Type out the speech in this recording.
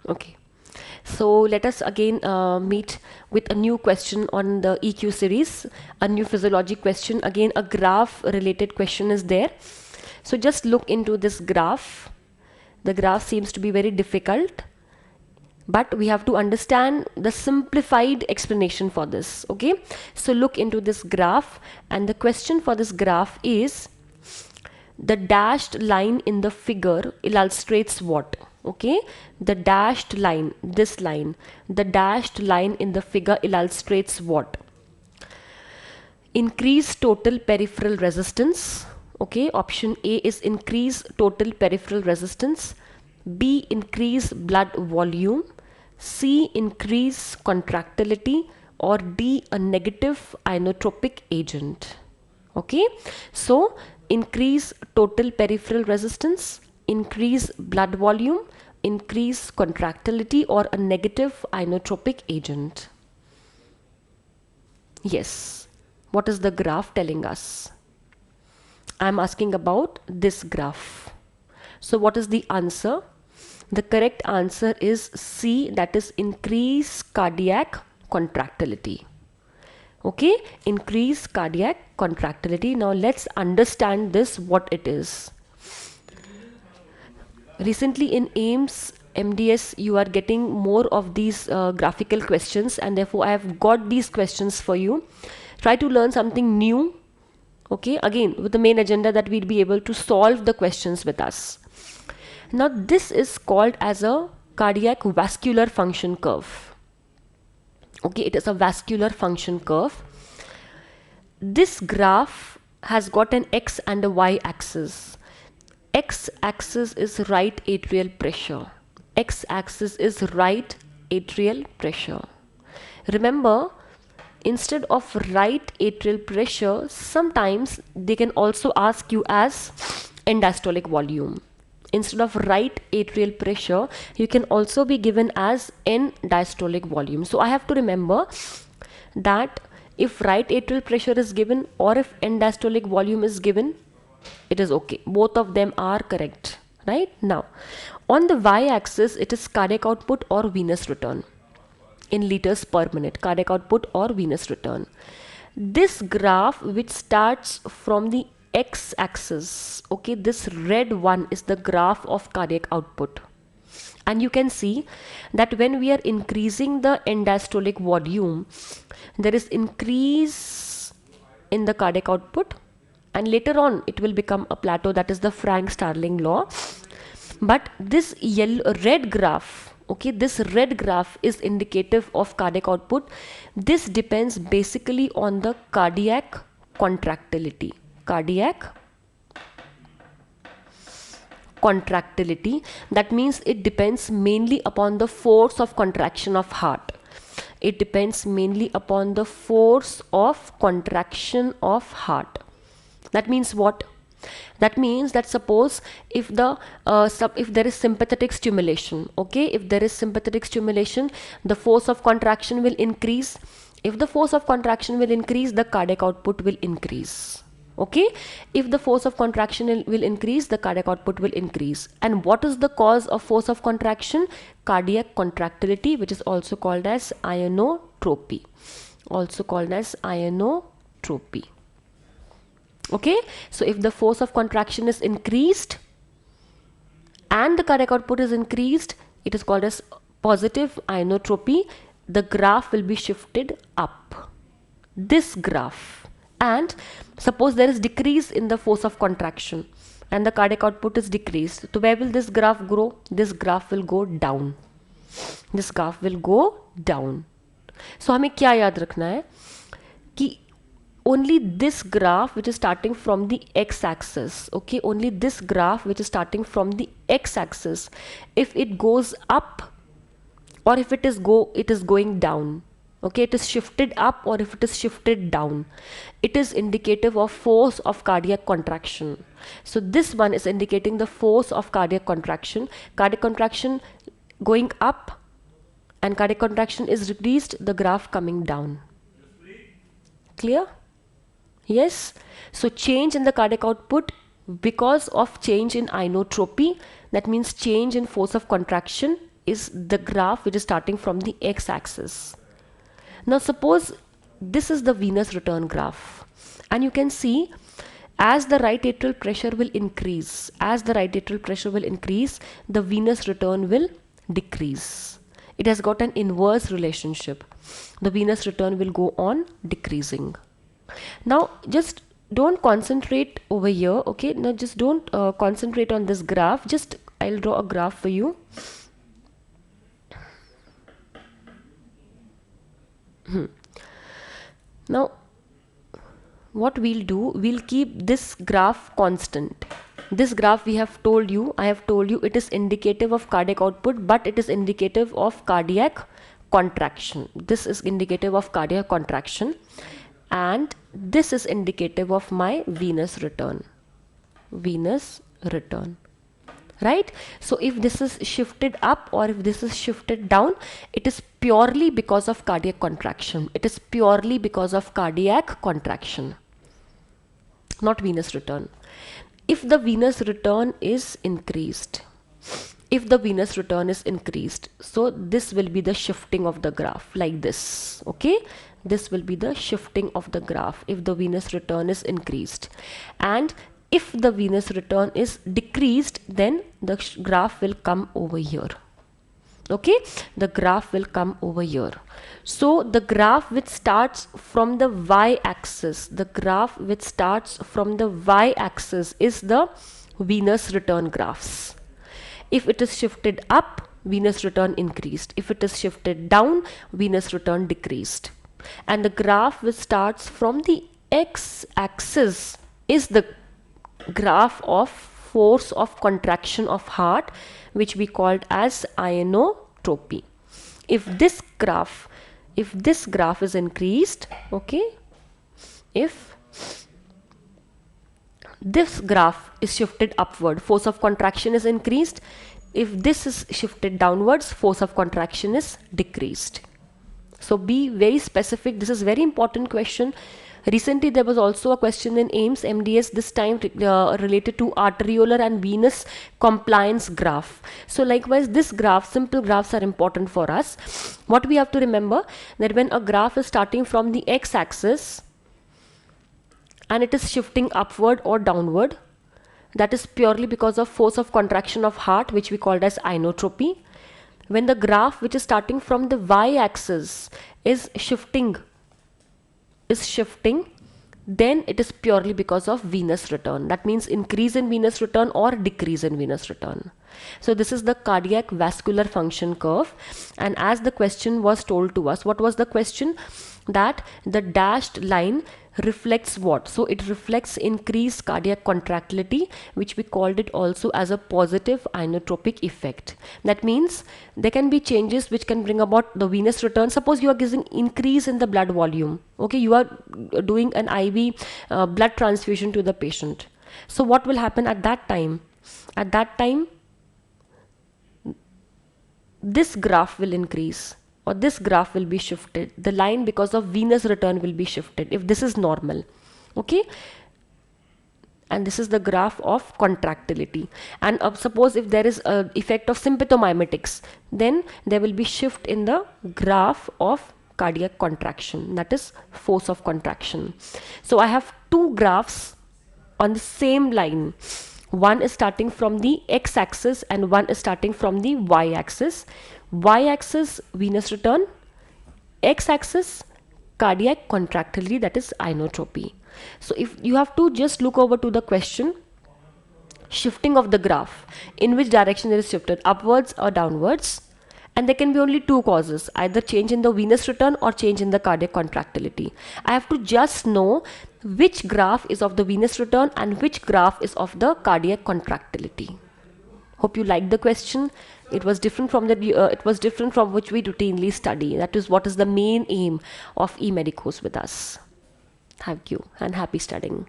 Okay. So let us again meet with a new question on the EQ series, a new physiology question. Again, a graph related question is there. So just look into this graph. The graph seems to be very difficult, but we have to understand the simplified explanation for this. Okay, so look into this graph, and the question for this graph is, the dashed line in the figure illustrates what? Okay, the dashed line, this line, the dashed line in the figure illustrates what? Increase total peripheral resistance. Okay, option A is increase total peripheral resistance, B increase blood volume, C increase contractility, or D a negative inotropic agent. Okay, so increase total peripheral resistance, increase blood volume, increase contractility, or a negative inotropic agent. Yes, what is the graph telling us? I'm asking about this graph. So what is the answer? The correct answer is C, that is increase cardiac contractility. Okay, increase cardiac contractility. Now let's understand this, what it is. Recently in AIMS MDS you are getting more of these graphical questions, and therefore I have got these questions for you. Try to learn something new. Okay, again with the main agenda that we'll be able to solve the questions with us. Now this is called as a cardiac vascular function curve. Okay, it is a vascular function curve. This graph has got an x and a y axis. X axis is right atrial pressure. X axis is right atrial pressure. Remember, instead of right atrial pressure, sometimes they can also ask you as end diastolic volume. Instead of right atrial pressure, you can also be given as end diastolic volume. So I have to remember that if right atrial pressure is given or if end diastolic volume is given, it is okay. Both of them are correct. Right? Now, on the y-axis, it is cardiac output or venous return in liters per minute, cardiac output or venous return. This graph, which starts from the x-axis, okay, this red one is the graph of cardiac output. And you can see that when we are increasing the end diastolic volume, there is increase in the cardiac output, and later on it will become a plateau. That is the Frank-Starling law. But this red graph, okay, this red graph is indicative of cardiac output. This depends basically on the cardiac contractility. Cardiac contractility, that means it depends mainly upon the force of contraction of heart. It depends mainly upon the force of contraction of heart. That means what? That means that suppose if if there is sympathetic stimulation, okay, if there is sympathetic stimulation, the force of contraction will increase. If the force of contraction will increase, the cardiac output will increase. Okay, if the force of contraction will increase, the cardiac output will increase. And what is the cause of force of contraction? Cardiac contractility, which is also called as ionotropy. Also called as ionotropy. Okay, so if the force of contraction is increased and the cardiac output is increased, it is called as positive ionotropy. The graph will be shifted up. This graph. And suppose there is decrease in the force of contraction and the cardiac output is decreased. So where will this graph grow? This graph will go down. This graph will go down. So हमें क्या याद रखना है कि only this graph which is starting from the x-axis, okay, only this graph which is starting from the x-axis, if it goes up or if it is going down, okay, it is shifted up or if it is shifted down, it is indicative of force of cardiac contraction. So this one is indicating the force of cardiac contraction going up, and cardiac contraction is decreased, the graph coming down. Clear? Yes. So change in the cardiac output because of change in inotropy, that means change in force of contraction, is the graph which is starting from the x-axis. Now suppose this is the venous return graph, and you can see as the right atrial pressure will increase, the venous return will decrease. It has got an inverse relationship. The venous return will go on decreasing. Now just don't concentrate over here, okay? Now just don't concentrate on this graph. Just I'll draw a graph for you. Now what we'll do, we'll keep this graph constant. This graph I have told you it is indicative of cardiac output, but it is indicative of cardiac contraction. This is indicative of cardiac contraction, and this is indicative of my venous return. Right? So if this is shifted up or if this is shifted down, it is purely because of cardiac contraction. Not venous return. If the venous return is increased, so this will be the shifting of the graph like this, okay? This will be the shifting of the graph if the venous return is increased. And if the venous return is decreased, then the graph will come over here. Okay, the graph will come over here. So the graph which starts from the y-axis, is the venous return graphs. If it is shifted up, venous return increased. If it is shifted down, venous return decreased. And the graph which starts from the x-axis is the graph of force of contraction of heart, which we called as inotropy. If this graph is increased, okay, if this graph is shifted upward, force of contraction is increased. If this is shifted downwards, force of contraction is decreased. So be very specific. This is very important question. Recently there was also a question in AIMS MDS, this time related to arteriolar and venous compliance graph. So likewise, this graph, simple graphs are important for us. What we have to remember, that when a graph is starting from the x-axis and it is shifting upward or downward, that is purely because of force of contraction of heart, which we called as inotropy. When the graph which is starting from the y-axis is shifting, then it is purely because of venous return. That means increase in venous return or decrease in venous return. So this is the cardiac vascular function curve. And as the question was told to us, what was the question? That the dashed line reflects what? So it reflects increased cardiac contractility, which we called it also as a positive inotropic effect. That means there can be changes which can bring about the venous return. Suppose you are giving increase in the blood volume, okay, you are doing an IV blood transfusion to the patient. So what will happen at that time? At that time, this graph will increase, or this graph will be shifted. The line because of venous return will be shifted if this is normal, okay? And this is the graph of contractility. And suppose if there is a effect of sympathomimetics, then there will be shift in the graph of cardiac contraction, that is force of contraction. So I have two graphs on the same line. One is starting from the x-axis and one is starting from the y-axis. Y-axis venous return, x-axis cardiac contractility, that is inotropy. So if you have to just look over to the question, shifting of the graph, in which direction it is shifted, upwards or downwards, and there can be only two causes, either change in the venous return or change in the cardiac contractility. I have to just know which graph is of the venous return and which graph is of the cardiac contractility. Hope you liked the question. It was different from which we routinely study. That is what is the main aim of e-medicos with us. Thank you and happy studying.